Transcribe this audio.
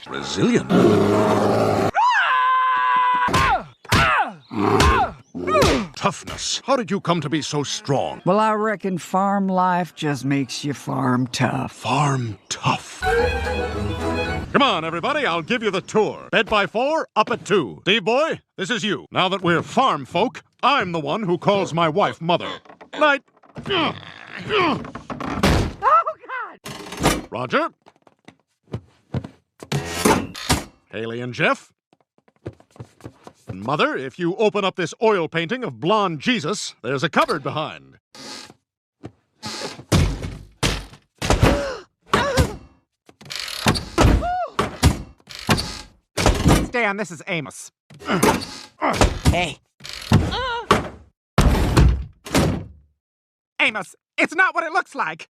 Resilient. Toughness. How did you come to be so strong? Well, I reckon farm life just makes you farm tough. Farm tough. Come on, everybody, I'll give you the tour. Bed by 4, up at 2. Steve boy, this is you. Now that we're farm folk, I'm the one who calls my wife mother. Night. Oh, God! Roger. Haley and Jeff. And Mother, if you open up this oil painting of blonde Jesus, there's a cupboard behind. Stan, this is Amos. Hey. Amos, it's not what it looks like.